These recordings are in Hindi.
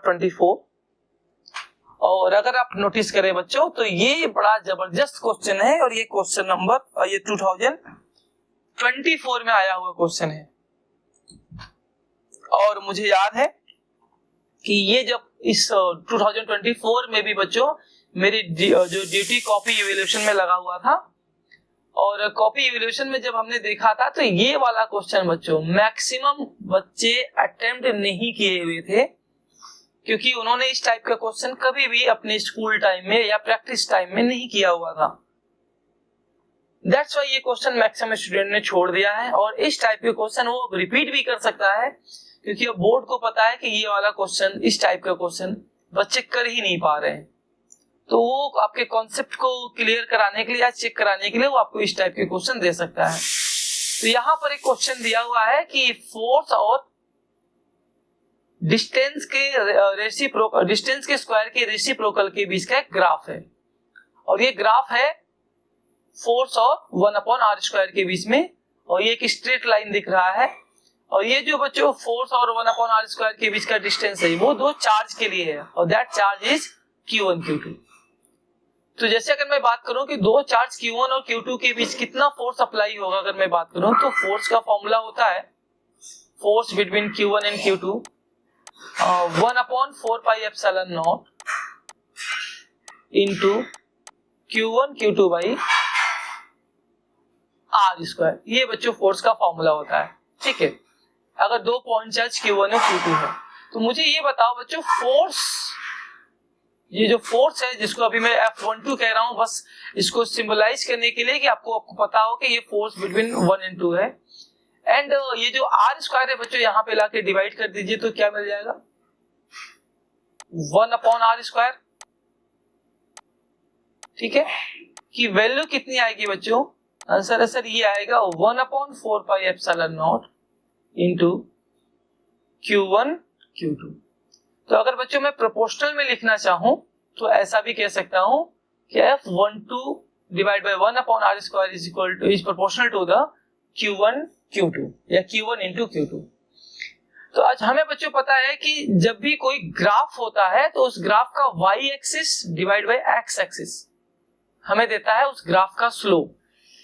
24। और अगर आप नोटिस करें बच्चों तो ये बड़ा जबरदस्त क्वेश्चन है और ये क्वेश्चन नंबर ये 2024 में आया हुआ क्वेश्चन है। और मुझे याद है कि ये जब इस 2024 में भी बच्चों मेरी जो ड्यूटी कॉपी इवैल्यूएशन में लगा हुआ था, और कॉपी इवैल्यूएशन में जब हमने देखा था तो ये वाला क्वेश्चन बच्चों मैक्सिमम बच्चे अटेम्प्ट नहीं किए हुए थे, क्योंकि उन्होंने इस टाइप का क्वेश्चन कभी भी अपने स्कूल टाइम में या प्रैक्टिस टाइम में नहीं किया हुआ था। दैट्स व्हाई ये क्वेश्चन मैक्सिमम स्टूडेंट ने छोड़ दिया है। और इस टाइप के क्वेश्चन वो रिपीट भी कर सकता है, क्योंकि अब बोर्ड को पता है कि ये वाला क्वेश्चन, इस टाइप का क्वेश्चन बच्चे कर ही नहीं पा रहे हैं, तो वो आपके कॉन्सेप्ट को क्लियर कराने के लिए या चेक कराने के लिए वो आपको इस टाइप के क्वेश्चन दे सकता है। तो यहाँ पर एक क्वेश्चन दिया हुआ है कि फोर्स और डिस्टेंस के स्क्वायर के रेसिप्रोकल के बीच का एक ग्राफ है, और ये ग्राफ है फोर्स और 1/r² के बीच में, और ये एक स्ट्रेट लाइन दिख रहा है। और ये जो बच्चों फोर्स और 1/r² के बीच का डिस्टेंस है वो दो चार्ज के लिए है, और that charge is Q1 Q2। तो जैसे अगर मैं बात करूं कि दो चार्ज Q1 और Q2 के बीच कितना फोर्स अप्लाई होगा, अगर मैं बात करूं तो फोर्स का फॉर्मूला होता है force between Q1 and Q2 1/4πε0 into Q1 Q2 by r²। ये बच्चों फोर्स का फॉर्मूला होता है, ठीक है, अगर दो पॉइंट चार्ज Q1 और Q2 है। तो मुझे ये बताओ बच्चों फोर्स, ये जो फोर्स है जिसको अभी मैं F12 कह रहा हूं, बस इसको सिंबलाइज करने के लिए कि आपको पता हो कि ये फोर्स बिटवीन 1 एंड 2 है। एंड ये जो r² है बच्चों यहाँ पे लाके डिवाइड कर दीजिए तो क्या मिल जाएगा 1/r²। ठीक है, कि वैल्यू कितनी आएगी बच्चों, आंसर ये आएगा 1/4πε0 इंटू Q1 Q2। तो अगर बच्चों मैं प्रोपोर्शनल में लिखना चाहूं तो ऐसा भी कह सकता हूं कि F12 divide by 1/r² is proportional to the Q1 Q2 या Q1 इंटू Q2। तो आज हमें बच्चों पता है कि जब भी कोई ग्राफ होता है तो उस ग्राफ का y axis divide by x axis हमें देता है उस ग्राफ का slope.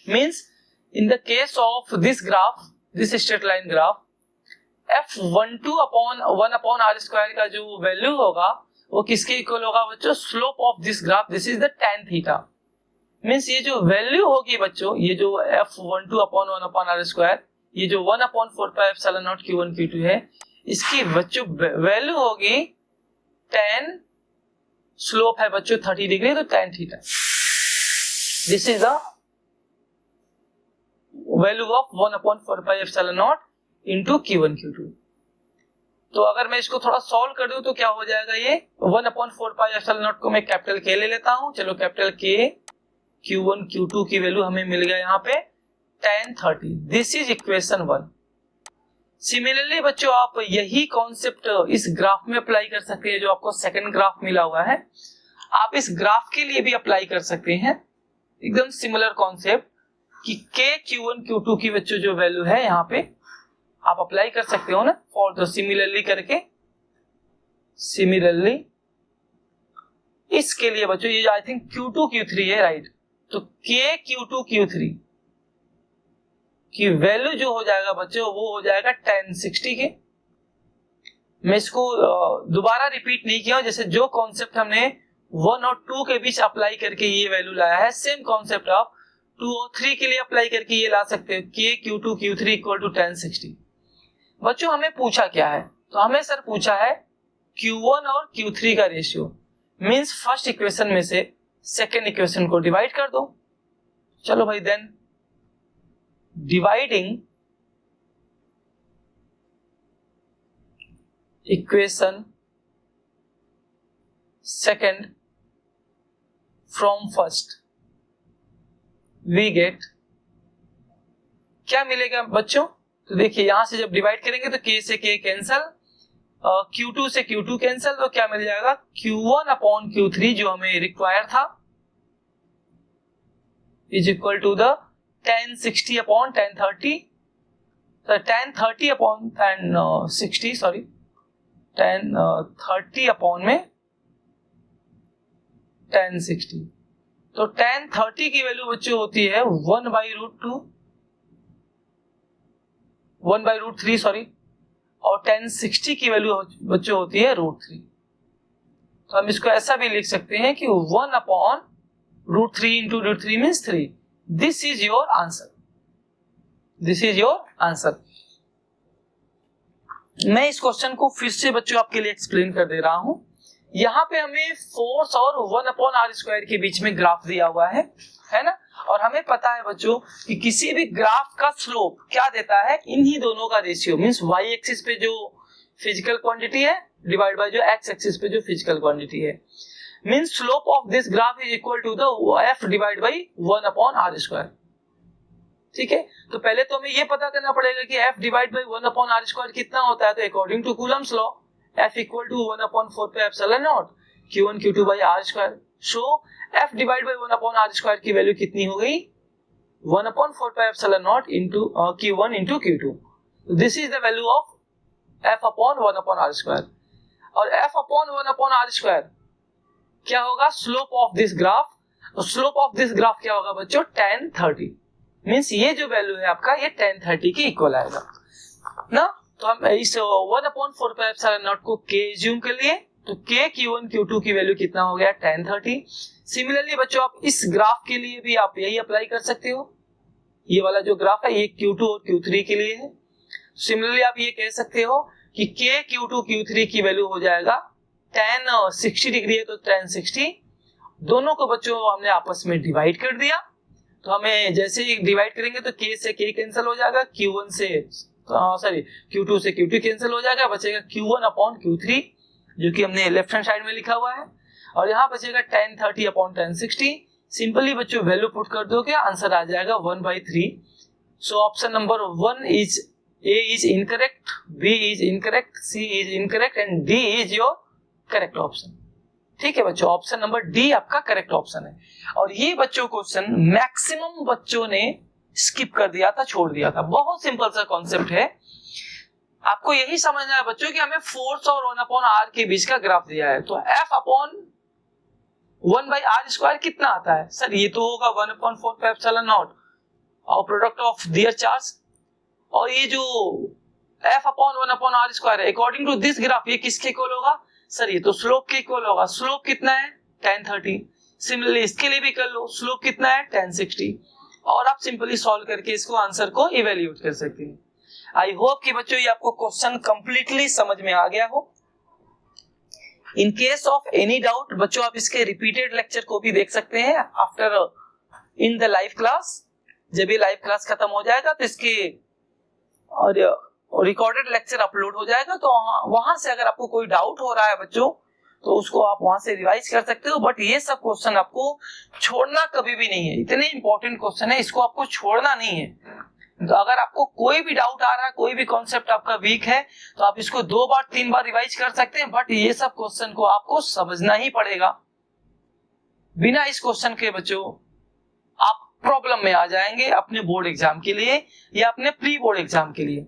Means in the case of this graph, this straight line graph, F12 upon 1/r² का जो वैल्यू होगा वो किसके इक्वल होगा बच्चों, slope of this graph, this is the tan theta. Means ये जो वैल्यू होगी बच्चों, ये जो F12 अपॉन 1/r², ये जो 1/4πε0 Q1 Q2 है, इसकी बच्चों वैल्यू होगी tan, स्लोप है बच्चों 30 डिग्री, तो tan theta. This is the value of 1/4πε0 into Q1 Q2। तो अगर मैं इसको थोड़ा सॉल्व कर दूं तो क्या हो जाएगा, ये 1/4πε0 को मैं कैपिटल K ले लेता हूं। चलो कैपिटल K, Q1 Q2 की वैल्यू हमें मिल गया यहाँ पे tan 30। This is equation 1। Similarly बच्चों आप यही कॉन्सेप्ट इस ग्राफ में अप्लाई कर सकते हैं, जो आपको सेकंड ग्राफ मिला हुआ है, आप इस ग्राफ के लिए भी अप्लाई कर सकते हैं। एकदम सिमिलर कॉन्सेप्ट कि K Q1 Q2 की बच्चों जो वैल्यू है यहाँ पे आप अप्लाई कर सकते हो ना, फॉर द सिमिलरली करके। सिमिलरली इसके लिए बच्चों ये आई थिंक Q2 Q3 है, राइट। तो K Q2 Q3 की वैल्यू जो हो जाएगा बच्चों वो हो जाएगा tan 60 के। मैं इसको दोबारा रिपीट नहीं किया, जैसे जो कॉन्सेप्ट हमने 1 और 2 के बीच अप्लाई करके ये वैल्यू लाया है, सेम कॉन्सेप्ट आप 2 और 3 के लिए अप्लाई करके ये ला सकते हो, K Q2 Q3 equal to tan 60। बच्चों हमें पूछा क्या है, तो हमें सर पूछा है Q1 और Q3 का रेशियो। मींस फर्स्ट इक्वेशन में से सेकेंड इक्वेशन को डिवाइड कर दो। चलो भाई, then dividing equation second from first we get, क्या मिलेगा बच्चों, तो देखिए यहां से जब डिवाइड करेंगे तो K से K कैंसल, Q2 से Q2 कैंसल, तो क्या मिल जाएगा Q1 अपॉन Q3 जो हमें रिक्वायर था is equal to the tan 60 upon tan 30, tan 30 upon tan 60, sorry 30 upon में tan 60। तो tan 30 की वैल्यू बच्चों होती है 1/√2, 1/√3 सॉरी, और tan 60 की वैल्यू बच्चों होती है √3। तो हम इसको ऐसा भी लिख सकते हैं कि 1/√3 into √3 means 3। This is your answer, this is your answer. मैं इस क्वेश्चन को फिर से बच्चों आपके लिए एक्सप्लेन कर दे रहा हूं। यहाँ पे हमें फोर्स और 1/r² के बीच में ग्राफ दिया हुआ है ना, और हमें पता है बच्चों कि किसी भी ग्राफ का स्लोप क्या देता है, इन्हीं दोनों का रेशियो, मींस y एक्सिस पे जो फिजिकल क्वांटिटी है डिवाइड बाय जो x एक्सिस पे जो फिजिकल क्वांटिटी है, means slope of this graph is equal to the f divide by 1/r²। ठीक है, तो पहले तो हमें ये पता करना पड़ेगा कि f डिवाइड बाय 1/r² कितना होता है। तो according to Coulomb's law f equal to 1/4πε0 q1 q2 by r²। So f divide by 1/r² की वैल्यू कितनी हो गई, 1/4πε0 into q1 into q2। This is the value of f upon 1/r²। और f अपॉन 1/r² क्या होगा, slope of this graph. Slope of this graph क्या होगा बच्चों, tan 30, मींस ये जो वैल्यू है आपका ये tan 30 के इक्वल आएगा ना। तो हम इस 1/4πε0 को k एज्यूम कर लिए, तो k q1 q2 की वैल्यू कितना हो गया, tan 30। सिमिलरली बच्चों आप इस ग्राफ के लिए भी आप यही अप्लाई कर सकते हो। ये वाला जो ग्राफ है ये q2 और q3 के लिए है। सिमिलरली आप ये कह सकते हो कि k q2 q3 की वैल्यू हो जाएगा tan 60 डिग्री है तो tan 60। दोनों को बच्चों हमने आपस में डिवाइड कर दिया, तो हमें जैसे ही डिवाइड करेंगे तो k से k कैंसिल हो जाएगा, q1 से सॉरी q2 से q2 कैंसिल हो जाएगा, बचेगा q1 अपॉन q3 जो कि हमने लेफ्ट हैंड साइड में लिखा हुआ है, और यहाँ बचेगा tan 30 अपॉन tan 60। सिंपली बच्चों वैल्यू पुट कर दो, क्या आंसर आ जाएगा 1/3। So option number 1 is A is incorrect, B is incorrect, C is incorrect and D is your correct option. ठीक है बच्चों, ऑप्शन नंबर डी आपका करेक्ट ऑप्शन है। और ये बच्चों क्वेश्चन मैक्सिमम बच्चों ने स्किप कर दिया था, छोड़ दिया था। बहुत सिंपल सा कॉन्सेप्ट है, आपको यही समझना है बच्चों कि हमें फोर्स और 1/r के बीच का ग्राफ दिया है, तो f अपॉन 1/r² कितना आता है सर, ये तो होगा 1/4πε0 और प्रोडक्ट ऑफ दियर चार्ज, और ये जो f अपॉन 1/r² है अकॉर्डिंग टू दिस ग्राफ ये किसके इक्वल होगा सर, ये तो स्लोप के इक्वल होगा। स्लोप कितना है tan 30। सिमिलरली इसके लिए भी कर लो, स्लोप कितना है tan 60, और आप सिंपली सॉल्व करके इसको आंसर को इवेल्यूएट कर सकते हैं। आई होप कि बच्चों ये आपको क्वेश्चन कंप्लीटली समझ में आ गया हो। In case of any doubt बच्चों आप इसके रिपीटेड लेक्चर को भी देख सकते हैं after in the live class. जब ये लाइव क्लास खत्म हो जाएगा तो इसके और रिकॉर्डेड लेक्चर अपलोड हो जाएगा, तो वहां से अगर आपको कोई डाउट हो रहा है बच्चों तो उसको आप वहां से रिवाइज कर सकते हो। बट ये सब क्वेश्चन आपको छोड़ना कभी भी नहीं है, इतने इंपॉर्टेंट क्वेश्चन है, इसको आपको छोड़ना नहीं है। तो अगर आपको कोई भी डाउट आ रहा है, कोई भी कॉन्सेप्ट आपका वीक है, तो आप इसको 2 बार 3 बार रिवाइज कर सकते हैं, बट ये सब क्वेश्चन को आपको समझना ही पड़ेगा। बिना इस क्वेश्चन के बच्चों आप प्रॉब्लम में आ जाएंगे अपने बोर्ड एग्जाम के लिए या अपने प्री बोर्ड एग्जाम के लिए।